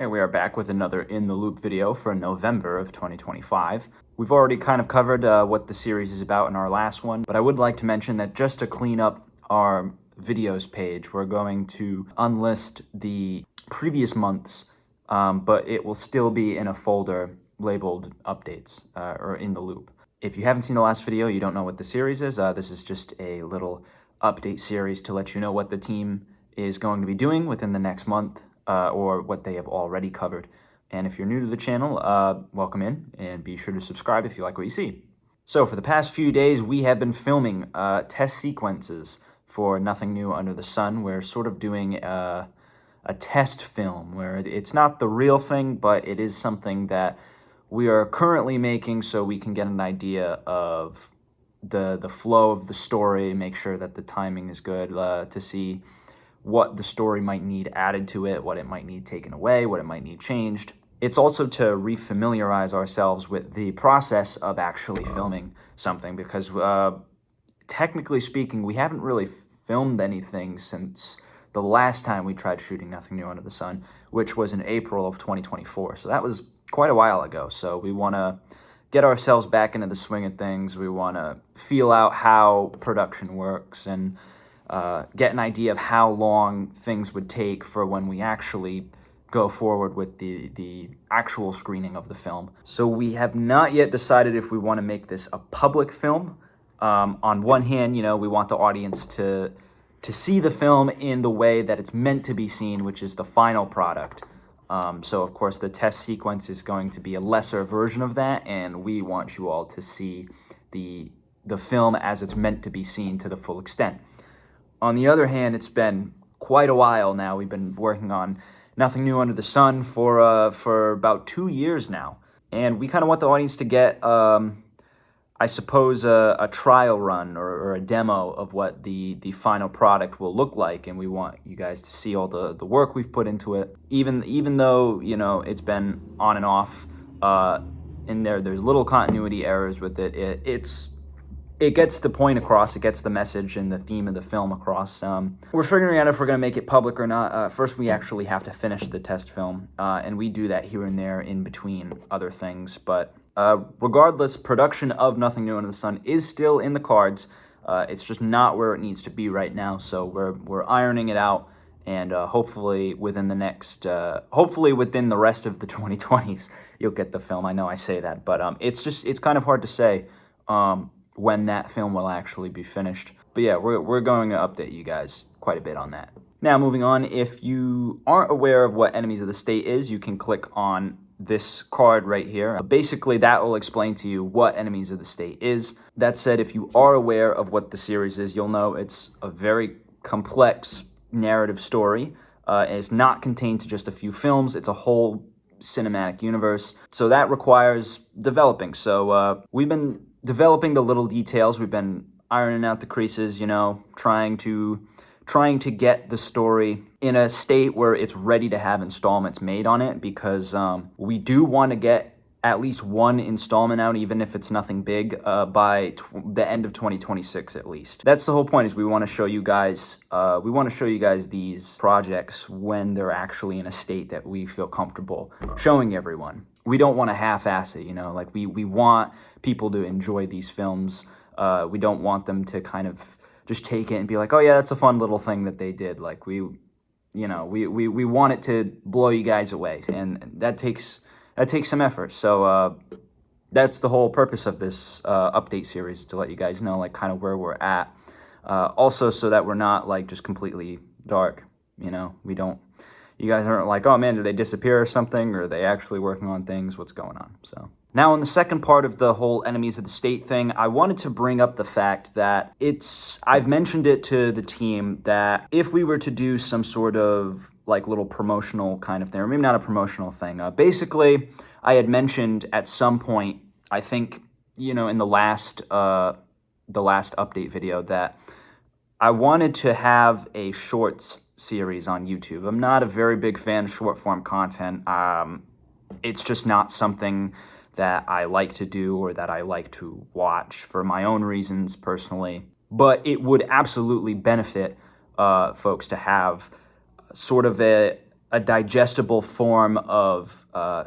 Here we are back with another In The Loop video for November of 2025. We've already kind of covered what the series is about in our last one, but I would like to mention that just to clean up our videos page, we're going to unlist the previous months, but it will still be in a folder labeled updates or In The Loop. If you haven't seen the last video, you don't know what the series is. This is just a little update series to let you know what the team is going to be doing within the next month. Or what they have already covered. And if you're new to the channel, welcome in, and be sure to subscribe if you like what you see. So for the past few days, we have been filming test sequences for Nothing New Under the Sun. We're sort of doing a test film where it's not the real thing, but it is something that we are currently making so we can get an idea of the flow of the story, make sure that the timing is good, to see what the story might need added to it, what it might need taken away, what it might need changed. It's also to refamiliarize ourselves with the process of actually filming something, because technically speaking, we haven't really filmed anything since the last time we tried shooting Nothing New Under the Sun, which was in April of 2024. So that was quite a while ago. So we want to get ourselves back into the swing of things. We want to feel out how production works and get an idea of how long things would take for when we actually go forward with the actual screening of the film. So we have not yet decided if we want to make this a public film. On one hand, we want the audience to see the film in the way that it's meant to be seen, which is the final product. So of course the test sequence is going to be a lesser version of that, and we want you all to see the film as it's meant to be seen to the full extent. On the other hand, it's been quite a while now. We've been working on Nothing New Under the Sun for about 2 years now. And we kind of want the audience to get, I suppose, a trial run or a demo of what the final product will look like. And we want you guys to see all the work we've put into it. Even though, it's been on and off in there's little continuity errors with it. It gets the point across, it gets the message and the theme of the film across. We're figuring out if we're going to make it public or not. First, we actually have to finish the test film, and we do that here and there in between other things. But regardless, production of Nothing New Under the Sun is still in the cards. It's just not where it needs to be right now, so we're ironing it out, and hopefully within the rest of the 2020s, you'll get the film. I know I say that, but it's kind of hard to say when that film will actually be finished. But yeah, we're going to update you guys quite a bit on that. Now, moving on, if you aren't aware of what Enemies of the State is, you can click on this card right here. Basically, that will explain to you what Enemies of the State is. That said, if you are aware of what the series is, you'll know it's a very complex narrative story. It's not contained to just a few films. It's a whole cinematic universe. So that requires developing. So we've been developing the little details. We've been ironing out the creases, trying to get the story in a state where it's ready to have installments made on it, because we do want to get at least one installment out, even if it's nothing big, by the end of 2026 at least. That's the whole point, is we want to show you guys these projects when they're actually in a state that we feel comfortable showing everyone. We don't want to half-ass it, like we want people to enjoy these films. We don't want them to kind of just take it and be like, oh yeah, that's a fun little thing that they did. Like we want it to blow you guys away, and that takes some effort. So that's the whole purpose of this update series, to let you guys know like kind of where we're at. Also, so that we're not like just completely dark. You guys aren't like, oh man, did they disappear or something? Or are they actually working on things? What's going on? So now, in the second part of the whole Enemies of the State thing, I wanted to bring up the fact that I've mentioned it to the team that if we were to do some sort of like little promotional kind of thing, or maybe not a promotional thing, basically, I had mentioned at some point, I think, in the last update video, that I wanted to have a shorts series on YouTube. I'm not a very big fan of short form content. It's just not something that I like to do or that I like to watch for my own reasons personally. But it would absolutely benefit folks to have sort of a digestible form of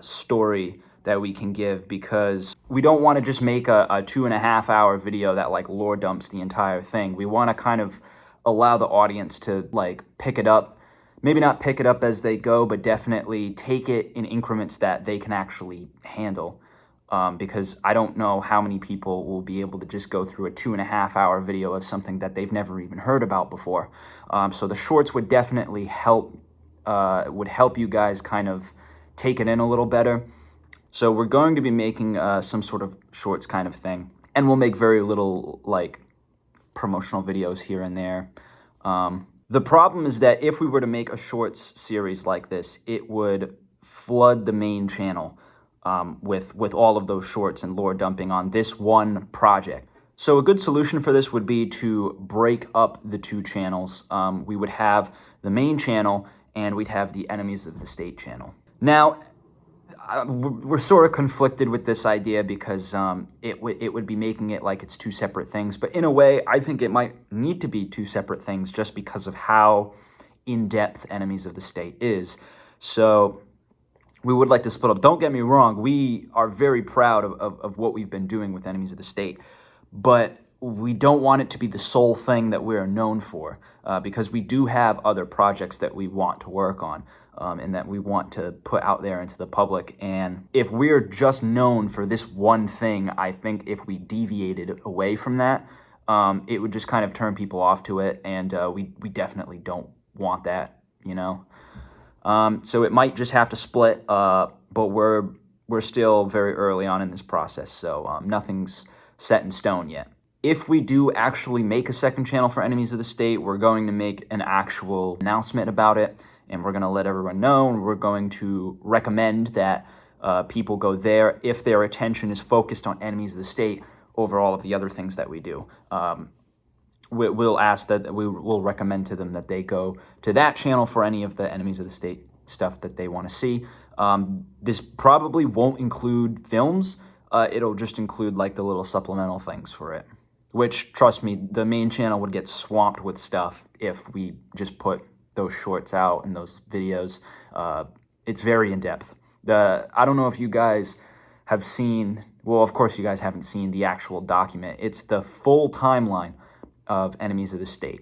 story that we can give, because we don't want to just make a 2.5 hour video that like lore dumps the entire thing. We want to kind of allow the audience to like pick it up, maybe not pick it up as they go, but definitely take it in increments that they can actually handle. Because I don't know how many people will be able to just go through a 2.5 hour video of something that they've never even heard about before. So the shorts would definitely help you guys kind of take it in a little better. So we're going to be making some sort of shorts kind of thing, and we'll make very little like promotional videos here and there. The problem is that if we were to make a shorts series like this, it would flood the main channel with all of those shorts and lore dumping on this one project. So a good solution for this would be to break up the two channels. We would have the main channel, and we'd have the Enemies of the State channel. Now, we're sort of conflicted with this idea because it would be making it like it's two separate things. But in a way, I think it might need to be two separate things just because of how in-depth Enemies of the State is. So we would like to split up. Don't get me wrong, we are very proud of what we've been doing with Enemies of the State, but we don't want it to be the sole thing that we're known for, because we do have other projects that we want to work on, and that we want to put out there into the public. And if we're just known for this one thing, I think if we deviated away from that, it would just kind of turn people off to it, and we definitely don't want that, you know? So it might just have to split, but we're still very early on in this process, so nothing's set in stone yet. If we do actually make a second channel for Enemies of the State, we're going to make an actual announcement about it, and we're going to let everyone know, and we're going to recommend that people go there if their attention is focused on Enemies of the State over all of the other things that we do. We'll ask that we'll recommend to them that they go to that channel for any of the Enemies of the State stuff that they want to see. This probably won't include films. It'll just include like the little supplemental things for it, which, trust me, the main channel would get swamped with stuff if we just put those shorts out and those videos. It's very in-depth. I don't know if you guys have seen, well, of course you guys haven't seen the actual document. It's the full timeline of Enemies of the State.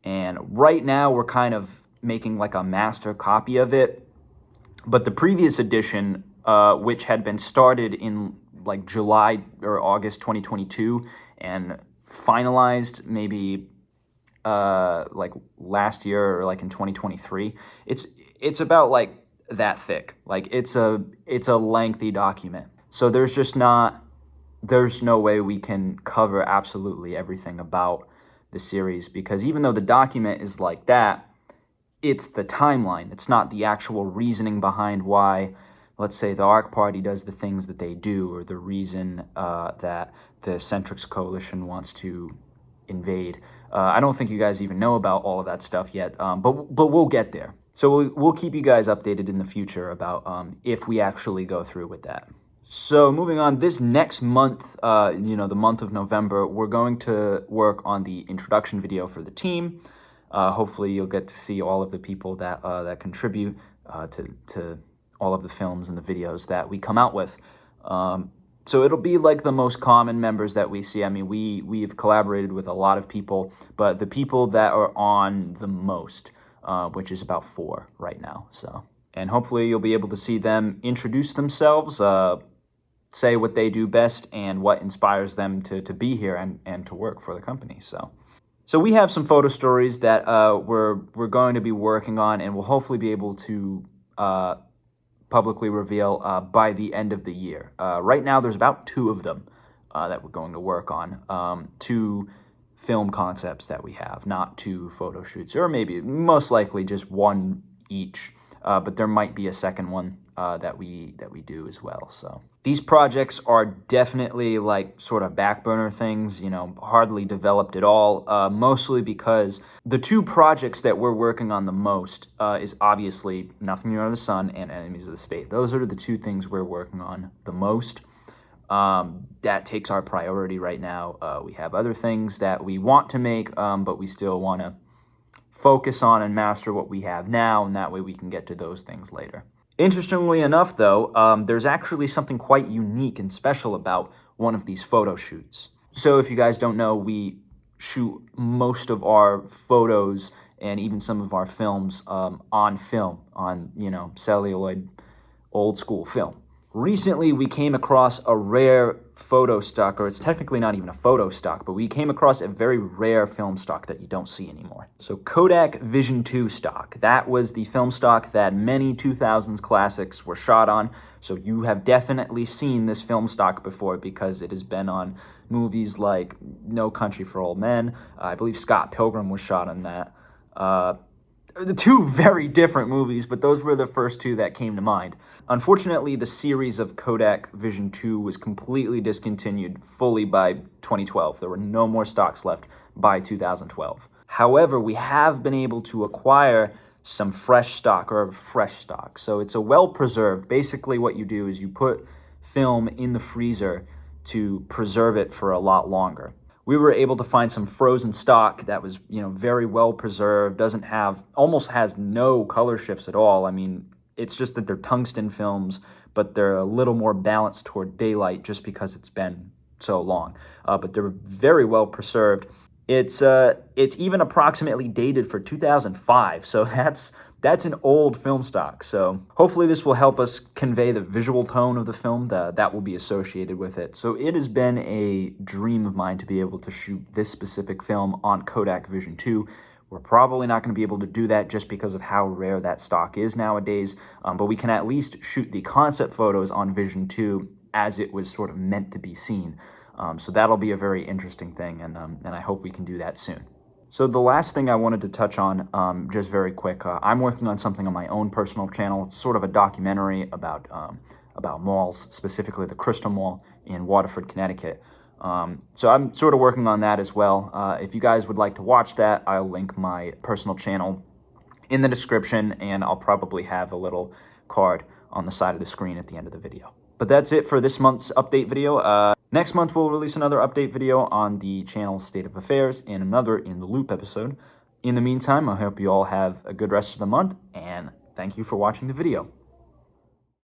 And right now we're kind of making like a master copy of it. But the previous edition, which had been started in like July or August 2022 and finalized maybe like last year or like in 2023, it's about like that thick. Like it's a lengthy document. So there's no way we can cover absolutely everything about the series, because even though the document is like that, it's the timeline. It's not the actual reasoning behind why, let's say, the ARC Party does the things that they do, or the reason that the Centrix Coalition wants to invade. I don't think you guys even know about all of that stuff yet, but we'll get there. So we'll keep you guys updated in the future about if we actually go through with that. So moving on, this next month, the month of November, we're going to work on the introduction video for the team. Hopefully you'll get to see all of the people that contribute to all of the films and the videos that we come out with. So it'll be like the most common members that we see. I mean, we've collaborated with a lot of people, but the people that are on the most, which is about 4 right now. So, and hopefully you'll be able to see them introduce themselves, say what they do best and what inspires them to be here and to work for the company. So we have some photo stories that we're going to be working on, and we'll hopefully be able to publicly reveal by the end of the year. Right now, there's about 2 of them that we're going to work on. 2 film concepts that we have, not 2 photo shoots, or maybe most likely just 1 each. But there might be a second one that we do as well. So these projects are definitely like sort of back burner things, hardly developed at all, mostly because the 2 projects that we're working on the most is obviously Nothing New Under the Sun and Enemies of the State. Those are the 2 things we're working on the most. That takes our priority right now. We have other things that we want to make, but we still want to focus on and master what we have now, and that way we can get to those things later. Interestingly enough, though, there's actually something quite unique and special about one of these photo shoots. So if you guys don't know, we shoot most of our photos and even some of our films on film, on, celluloid, old school film. Recently, we came across a rare photo stock, or it's technically not even a photo stock, but we came across a very rare film stock that you don't see anymore. So Kodak Vision 2 stock, that was the film stock that many 2000s classics were shot on. So you have definitely seen this film stock before because it has been on movies like No Country for Old Men. I believe Scott Pilgrim was shot on that. The two very different movies, but those were the first two that came to mind. Unfortunately, the series of Kodak Vision 2 was completely discontinued fully by 2012. There were no more stocks left by 2012. However, we have been able to acquire some fresh stock, or fresh stock. So it's a well-preserved. Basically, what you do is you put film in the freezer to preserve it for a lot longer. We were able to find some frozen stock that was, very well preserved, almost has no color shifts at all. I mean, it's just that they're tungsten films, but they're a little more balanced toward daylight just because it's been so long. But they're very well preserved. It's even approximately dated for 2005, so that's an old film stock. So hopefully this will help us convey the visual tone of the film that will be associated with it. So it has been a dream of mine to be able to shoot this specific film on Kodak Vision 2. We're probably not going to be able to do that just because of how rare that stock is nowadays, but we can at least shoot the concept photos on Vision 2 as it was sort of meant to be seen. So that'll be a very interesting thing, and I hope we can do that soon. So the last thing I wanted to touch on, just very quick, I'm working on something on my own personal channel. It's sort of a documentary about malls, specifically the Crystal Mall in Waterford, Connecticut. So I'm sort of working on that as well. If you guys would like to watch that, I'll link my personal channel in the description, and I'll probably have a little card on the side of the screen at the end of the video. But that's it for this month's update video. Next month, we'll release another update video on the channel's state of affairs and another In The Loop episode. In the meantime, I hope you all have a good rest of the month, and thank you for watching the video.